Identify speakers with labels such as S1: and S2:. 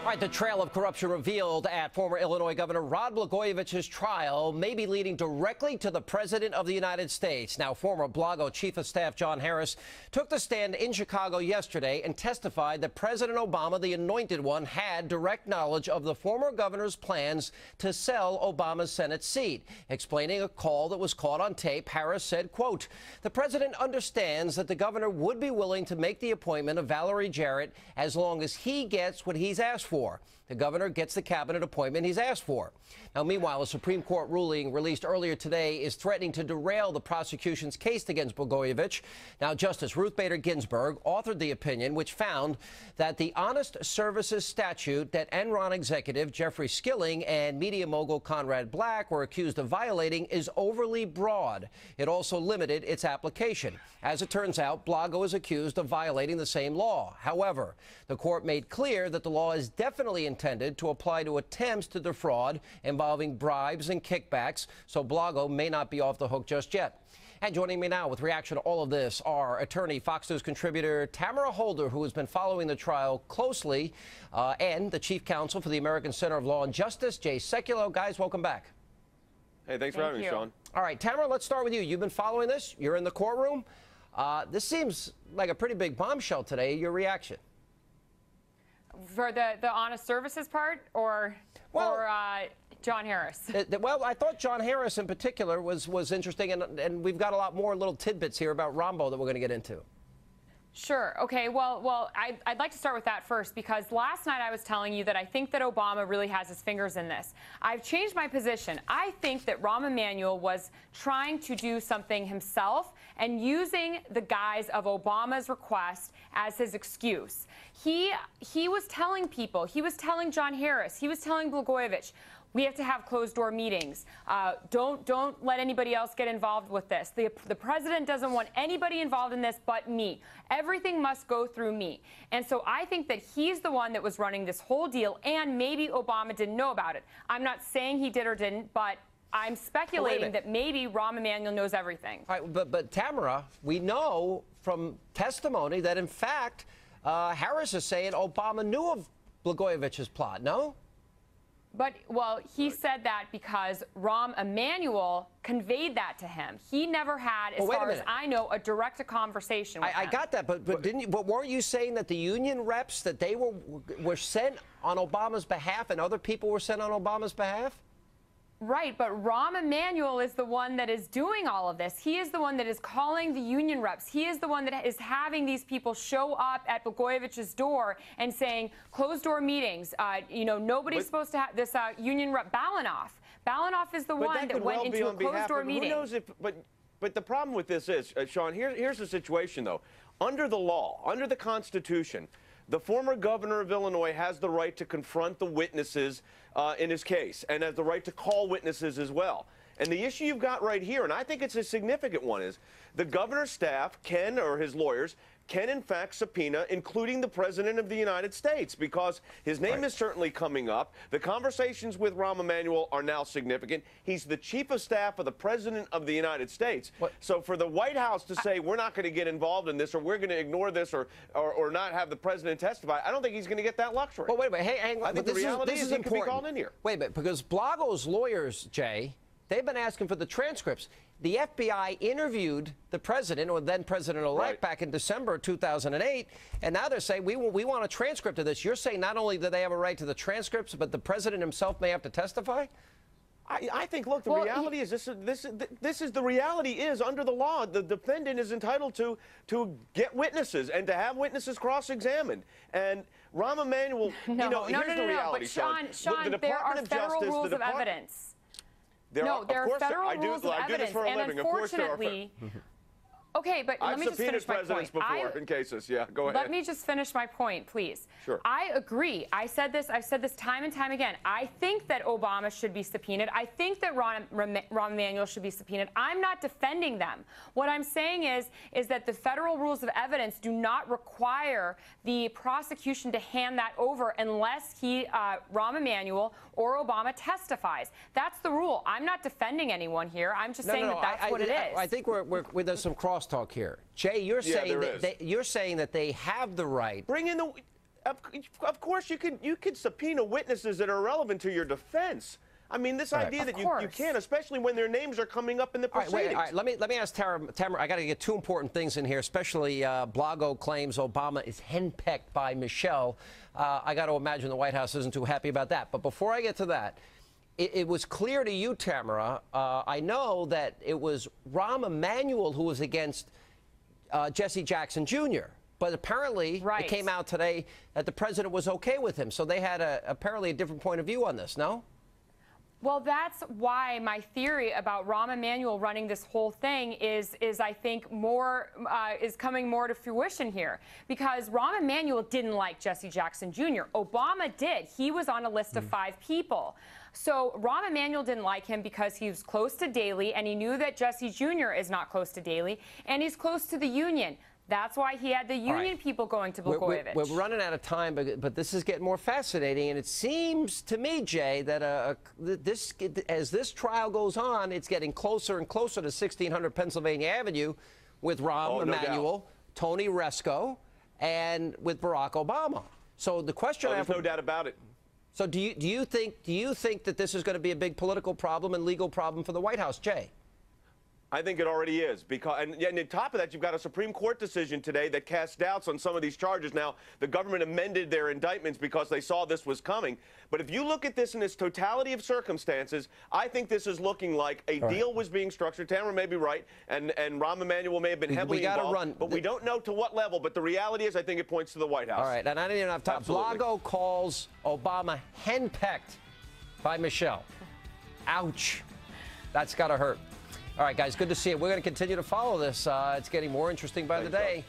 S1: All right, the trail of corruption revealed at former Illinois Governor Rod Blagojevich's trial may be leading directly to the President of the United States. Now, former Blago Chief of Staff John Harris took the stand in Chicago yesterday and testified that President Obama, the anointed one, had direct knowledge of the former governor's plans to sell Obama's Senate seat. Explaining a call that was caught on tape, Harris said, quote, "The president understands that the governor would be willing to make the appointment of Valerie Jarrett as long as he gets what he's asked for. The governor gets the cabinet appointment he's asked for." Now, meanwhile, a Supreme Court ruling released earlier today is threatening to derail the prosecution's case against Blagojevich. Now, Justice Ruth Bader Ginsburg authored the opinion which found that the Honest Services statute that Enron executive Jeffrey Skilling and media mogul Conrad Black were accused of violating is overly broad. It also limited its application. As it turns out, Blago is accused of violating the same law. However, the court made clear that the law is definitely intended to apply to attempts to defraud involving bribes and kickbacks, so Blago may not be off the hook just yet. And joining me now with reaction to all of this are attorney, Fox News contributor Tamara Holder, who has been following the trial closely, and the chief counsel for the American Center of Law and Justice, Jay Sekulow. Guys, welcome back.
S2: Hey, thanks for having me, Sean.
S1: All right, Tamara, let's start with you. You've been following this. You're in the courtroom. This seems like a pretty big bombshell today. Your reaction?
S3: For the honest services part, or John Harris?
S1: Well, I thought John Harris in particular was interesting, and we've got a lot more little tidbits here about Rombo that we're going to get into.
S3: Sure. Okay. Well, I'd like to start with that first, because last night I was telling you that I think that Obama really has his fingers in this. I've changed my position. I think that Rahm Emanuel was trying to do something himself and using the guise of Obama's request as his excuse. He was telling people, he was telling John Harris, he was telling Blagojevich, we have to have closed-door meetings. Don't let anybody else get involved with this. The president doesn't want anybody involved in this but me. Everything must go through me. And so I think that he's the one that was running this whole deal, and maybe Obama didn't know about it. I'm not saying he did or didn't, but I'm speculating that maybe Rahm Emanuel knows everything.
S1: All right, but Tamara, we know from testimony that, in fact, Harris is saying Obama knew of Blagojevich's plot, no?
S3: But, well, he said that because Rahm Emanuel conveyed that to him. He never had, as far as I know, a direct conversation with him.
S1: I got that, but weren't you saying that the union reps, that they were sent on Obama's behalf and other people were sent on Obama's behalf?
S3: Right, but Rahm Emanuel is the one that is doing all of this. He is the one that is calling the union reps. He is the one that is having these people show up at Blagojevich's door and saying, closed-door meetings. You know, nobody's supposed to have this union rep. Balanoff. Balanoff is the one that went into a closed-door meeting.
S2: Who knows if, but the problem with this is, Sean, here's the situation, though. Under the law, under the Constitution, the former governor of Illinois has the right to confront the witnesses in his case, and has the right to call witnesses as well. And the issue you've got right here, and I think it's a significant one, is the governor's staff can, or his lawyers, can in fact subpoena, including the President of the United States, because his name is certainly coming up. The conversations with Rahm Emanuel are now significant. He's the chief of staff of the President of the United States. So for the White House to say we're not going to get involved in this, or we're going to ignore this, or not have the President testify, I don't think he's going to get that luxury.
S1: Well, wait a minute. Hey, hang on.
S2: I think the reality is he could be called in here.
S1: Wait a minute, because Blago's lawyers, Jay, they've been asking for the transcripts. The FBI interviewed the president, or then president-elect, back in December 2008, and now they're saying we want a transcript of this. You're saying not only do they have a right to the transcripts, but the president himself may have to testify?
S2: I think, look, the reality is the reality is under the law, the defendant is entitled to get witnesses and to have witnesses cross-examined. And Rahm Emanuel, here's the reality,
S3: but Sean, there are federal rules of evidence. There are federal rules of evidence, and unfortunately, okay, but let me just finish my point.
S2: In cases, yeah, go ahead.
S3: Let me just finish my point, please.
S2: Sure.
S3: I agree. I've said this time and time again. I think that Obama should be subpoenaed. I think that Rahm Emanuel should be subpoenaed. I'm not defending them. What I'm saying is that the federal rules of evidence do not require the prosecution to hand that over unless Rahm Emanuel or Obama testifies. That's the rule. I'm not defending anyone here. I'm just saying that's what it is.
S1: I think there's some crosstalk here. Jay, you're saying that they have the right.
S2: Bring in the. Of course, you could subpoena witnesses that are relevant to your defense. I mean, this idea that you can't, especially when their names are coming up in the proceedings.
S1: All right, let me ask Tamara. I got to get two important things in here, especially Blago claims Obama is henpecked by Michelle. I got to imagine the White House isn't too happy about that. But before I get to that, it was clear to you, Tamara. I know that it was Rahm Emanuel who was against Jesse Jackson Jr., but apparently it came out today that the president was okay with him. So they had apparently a different point of view on this, no?
S3: Well, that's why my theory about Rahm Emanuel running this whole thing is I think is coming more to fruition here, because Rahm Emanuel didn't like Jesse Jackson Jr. Obama did. He was on a list of 5 people. So Rahm Emanuel didn't like him because he was close to Daley, and he knew that Jesse Jr. is not close to Daley, and he's close to the union. That's why he had the union people going to Blagojevich.
S1: We're running out of time, but this is getting more fascinating. And it seems to me, Jay, that as this trial goes on, it's getting closer and closer to 1600 Pennsylvania Avenue with Rahm Emanuel, Tony Resco, and with Barack Obama. So the question I have...
S2: There's no doubt about it.
S1: So do you think that this is going to be a big political problem and legal problem for the White House, Jay?
S2: I think it already is, because, and on top of that, you've got a Supreme Court decision today that casts doubts on some of these charges. Now, the government amended their indictments because they saw this was coming. But if you look at this in its totality of circumstances, I think this is looking like a deal was being structured. Tamara may be right, and Rahm Emanuel may have been heavily involved. But we don't know to what level. But the reality is, I think it points to the White House.
S1: All right, and I didn't even have time. Blago calls Obama henpecked by Michelle. Ouch. That's got to hurt. All right, guys, good to see you. We're going to continue to follow this. It's getting more interesting by the day.